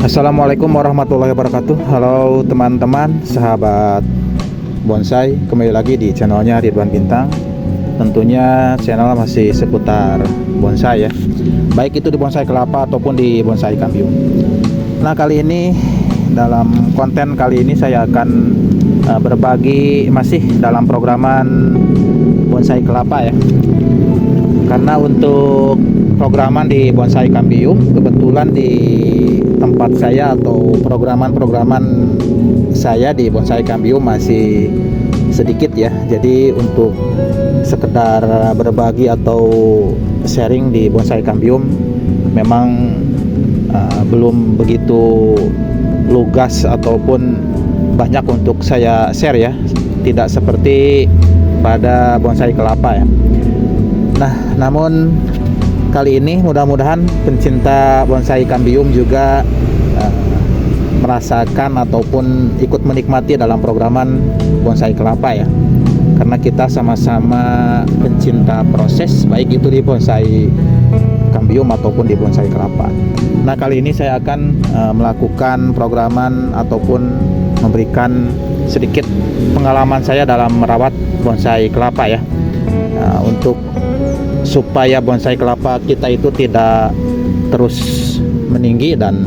Assalamualaikum warahmatullahi wabarakatuh. Halo teman-teman, sahabat bonsai, kembali lagi di channelnya Ridwan Bintang. Tentunya channel masih seputar bonsai ya, baik itu di bonsai kelapa ataupun di bonsai kambium. Nah, kali ini dalam konten kali ini saya akan berbagi masih dalam programan bonsai kelapa ya. Karena untuk programan di bonsai kambium kebetulan di tempat saya atau programan saya di bonsai kambium masih sedikit ya. Jadi untuk sekedar berbagi atau sharing di bonsai kambium memang belum begitu lugas ataupun banyak untuk saya share ya. Tidak seperti pada bonsai kelapa ya. Nah, namun kali ini mudah-mudahan pencinta bonsai kambium juga merasakan ataupun ikut menikmati dalam programan bonsai kelapa ya. Karena kita sama-sama pencinta proses, baik itu di bonsai kambium ataupun di bonsai kelapa. Nah, kali ini saya akan melakukan programan ataupun memberikan sedikit pengalaman saya dalam merawat bonsai kelapa ya. Untuk supaya bonsai kelapa kita itu tidak terus meninggi dan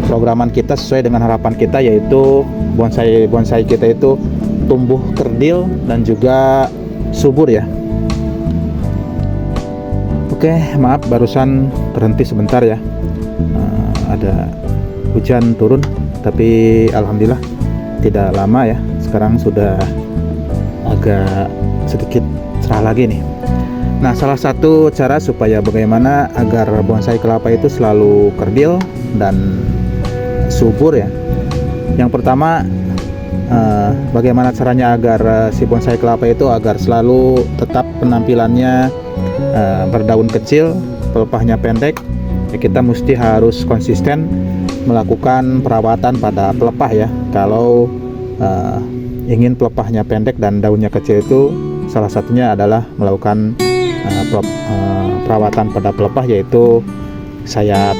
programan kita sesuai dengan harapan kita, yaitu bonsai kita itu tumbuh kerdil dan juga subur ya. Oke, maaf barusan terhenti sebentar ya, ada hujan turun, tapi alhamdulillah tidak lama ya, sekarang sudah agak sedikit cerah lagi nih. Nah, salah satu cara supaya bagaimana agar bonsai kelapa itu selalu kerdil dan subur ya. Yang pertama, bagaimana caranya agar si bonsai kelapa itu agar selalu tetap penampilannya berdaun kecil, pelepahnya pendek. Ya, kita mesti harus konsisten melakukan perawatan pada pelepah ya. Kalau ingin pelepahnya pendek dan daunnya kecil itu, salah satunya adalah melakukan perawatan pada pelepah, yaitu sayap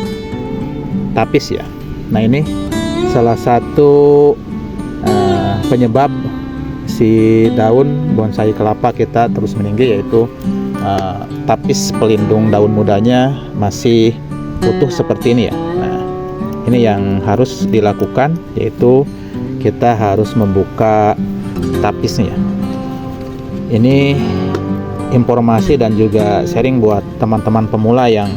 tapis ya. Nah, ini salah satu penyebab si daun bonsai kelapa kita terus meninggi, yaitu tapis pelindung daun mudanya masih utuh seperti ini ya. Nah, ini yang harus dilakukan, yaitu kita harus membuka tapisnya. Ini informasi dan juga sharing buat teman-teman pemula yang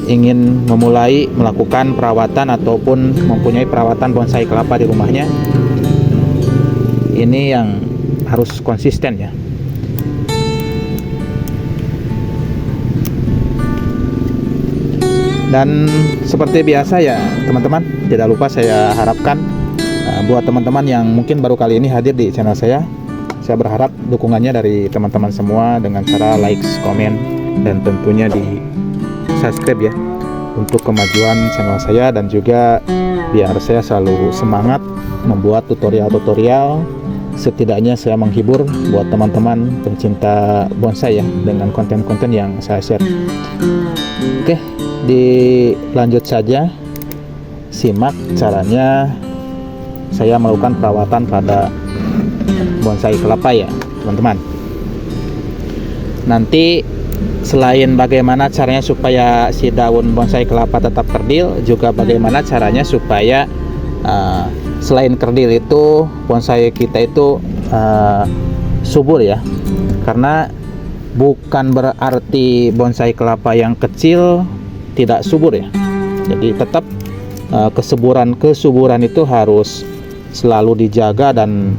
ingin memulai melakukan perawatan ataupun mempunyai perawatan bonsai kelapa di rumahnya. Ini yang harus konsisten ya. Dan seperti biasa ya teman-teman, tidak lupa saya harapkan buat teman-teman yang mungkin baru kali ini hadir di channel saya berharap dukungannya dari teman-teman semua dengan cara like, komen, dan tentunya di subscribe ya, untuk kemajuan channel saya dan juga biar saya selalu semangat membuat tutorial-tutorial. Setidaknya saya menghibur buat teman-teman pencinta bonsai ya dengan konten-konten yang saya share. Oke, dilanjut saja, simak caranya saya melakukan perawatan pada bonsai kelapa ya teman-teman. Nanti selain bagaimana caranya supaya si daun bonsai kelapa tetap kerdil, juga bagaimana caranya supaya selain kerdil itu bonsai kita itu subur ya. Karena bukan berarti bonsai kelapa yang kecil tidak subur ya. Jadi tetap kesuburan itu harus selalu dijaga dan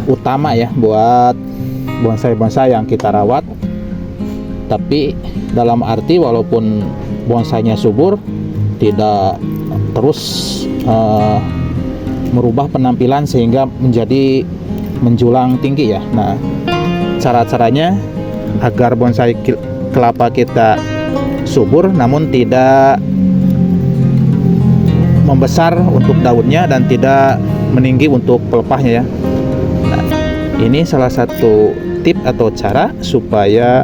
utama ya buat bonsai-bonsai yang kita rawat. Tapi dalam arti walaupun bonsainya subur, tidak terus merubah penampilan sehingga menjadi menjulang tinggi ya. Nah, cara-caranya agar bonsai kelapa kita subur namun tidak membesar untuk daunnya dan tidak meninggi untuk pelepahnya ya. Nah, ini salah satu tip atau cara supaya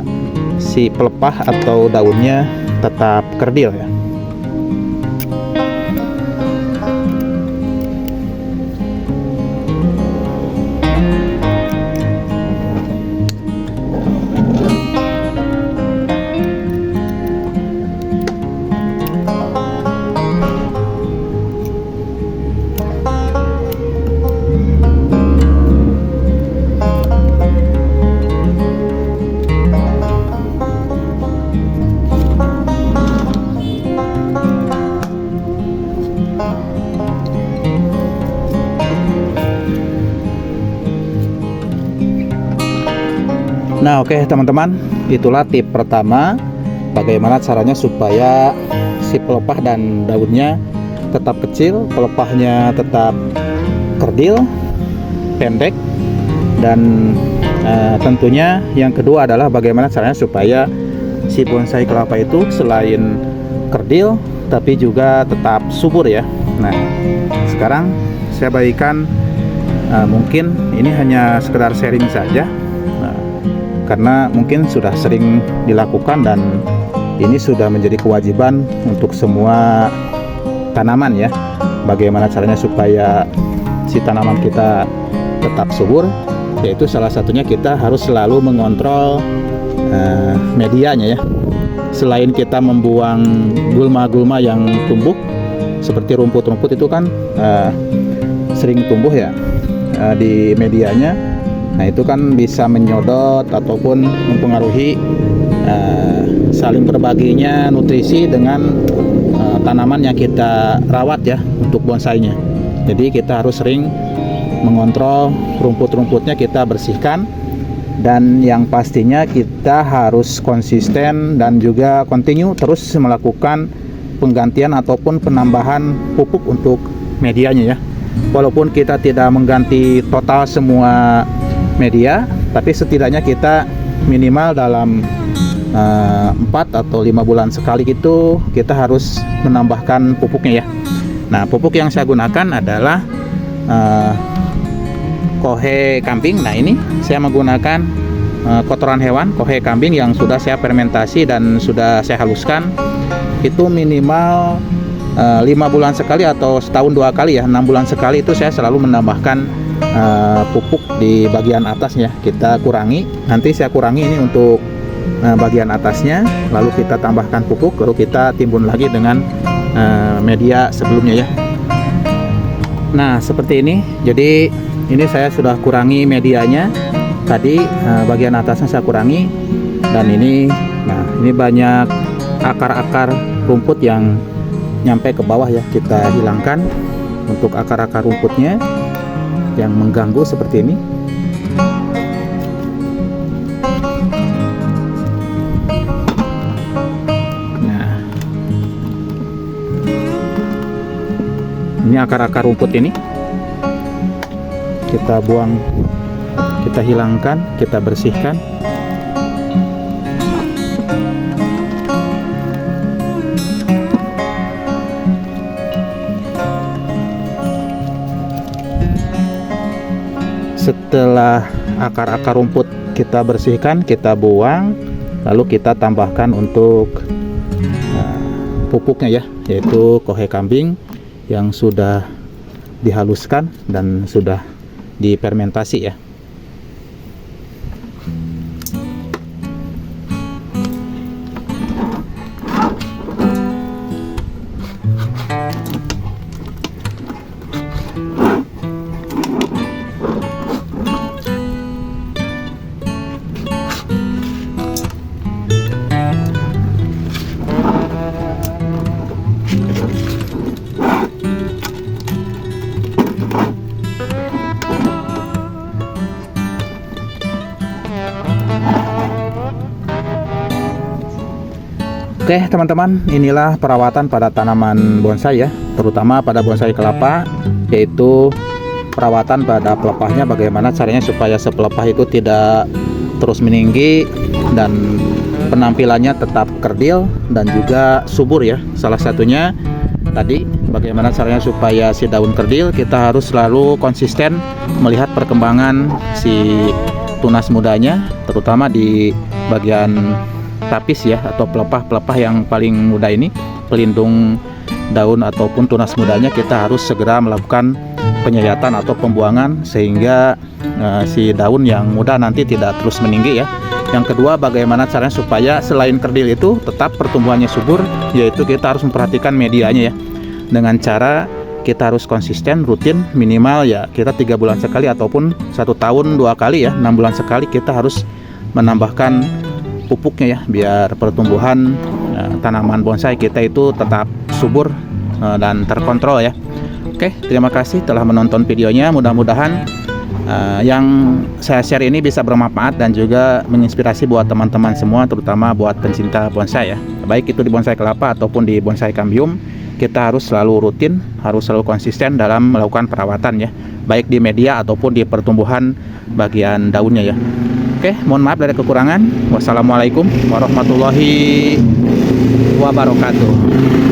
si pelepah atau daunnya tetap kerdil ya. Nah, oke teman-teman, itulah tip pertama bagaimana caranya supaya si pelepah dan daunnya tetap kecil, pelepahnya tetap kerdil, pendek, dan tentunya yang kedua adalah bagaimana caranya supaya si bonsai kelapa itu selain kerdil tapi juga tetap subur ya. Nah, sekarang saya bagikan, mungkin ini hanya sekedar sharing saja, karena mungkin sudah sering dilakukan dan ini sudah menjadi kewajiban untuk semua tanaman ya. Bagaimana caranya supaya si tanaman kita tetap subur, yaitu salah satunya kita harus selalu mengontrol medianya ya. Selain kita membuang gulma-gulma yang tumbuh seperti rumput-rumput itu kan sering tumbuh ya di medianya. Nah, itu kan bisa menyodot ataupun mempengaruhi saling berbaginya nutrisi dengan tanaman yang kita rawat ya untuk bonsainya. Jadi kita harus sering mengontrol rumput-rumputnya, kita bersihkan, dan yang pastinya kita harus konsisten dan juga continue terus melakukan penggantian ataupun penambahan pupuk untuk medianya ya. Walaupun kita tidak mengganti total semua media, tapi setidaknya kita minimal dalam 4 atau 5 bulan sekali gitu kita harus menambahkan pupuknya ya. Nah, pupuk yang saya gunakan adalah kohe kambing. Nah, ini saya menggunakan kotoran hewan kohe kambing yang sudah saya fermentasi dan sudah saya haluskan. Itu minimal 5 bulan sekali atau setahun 2 kali ya, 6 bulan sekali itu saya selalu menambahkan pupuk di bagian atasnya. Kita kurangi, nanti saya kurangi ini untuk bagian atasnya, lalu kita tambahkan pupuk, lalu kita timbun lagi dengan media sebelumnya ya. Nah, seperti ini. Jadi ini saya sudah kurangi medianya tadi, bagian atasnya saya kurangi, dan ini, nah ini banyak akar-akar rumput yang nyampe ke bawah ya, kita hilangkan untuk akar-akar rumputnya yang mengganggu seperti ini. Nah, ini akar-akar rumput ini kita buang, kita hilangkan, kita bersihkan. Setelah akar-akar rumput kita bersihkan, kita buang, lalu kita tambahkan untuk pupuknya ya, yaitu kohe kambing yang sudah dihaluskan dan sudah difermentasi ya. Oke teman-teman, inilah perawatan pada tanaman bonsai ya, terutama pada bonsai kelapa, yaitu perawatan pada pelepahnya. Bagaimana caranya supaya sepelepah itu tidak terus meninggi dan penampilannya tetap kerdil dan juga subur ya. Salah satunya tadi, bagaimana caranya supaya si daun kerdil, kita harus selalu konsisten melihat perkembangan si tunas mudanya, terutama di bagian tapis ya, atau pelepah yang paling muda ini, pelindung daun ataupun tunas mudanya, kita harus segera melakukan penyayatan atau pembuangan sehingga si daun yang muda nanti tidak terus meninggi ya. Yang kedua, bagaimana caranya supaya selain kerdil itu tetap pertumbuhannya subur, yaitu kita harus memperhatikan medianya ya, dengan cara kita harus konsisten rutin, minimal ya kita 3 bulan sekali ataupun 1 tahun 2 kali ya, 6 bulan sekali kita harus menambahkan pupuknya ya, biar pertumbuhan tanaman bonsai kita itu tetap subur dan terkontrol ya. Oke, terima kasih telah menonton videonya. Mudah-mudahan yang saya share ini bisa bermanfaat dan juga menginspirasi buat teman-teman semua, terutama buat pencinta bonsai ya. Baik itu di bonsai kelapa ataupun di bonsai cambium, kita harus selalu rutin, harus selalu konsisten dalam melakukan perawatan ya, baik di media ataupun di pertumbuhan bagian daunnya ya. Oke, mohon maaf dari kekurangan. Wassalamualaikum warahmatullahi wabarakatuh.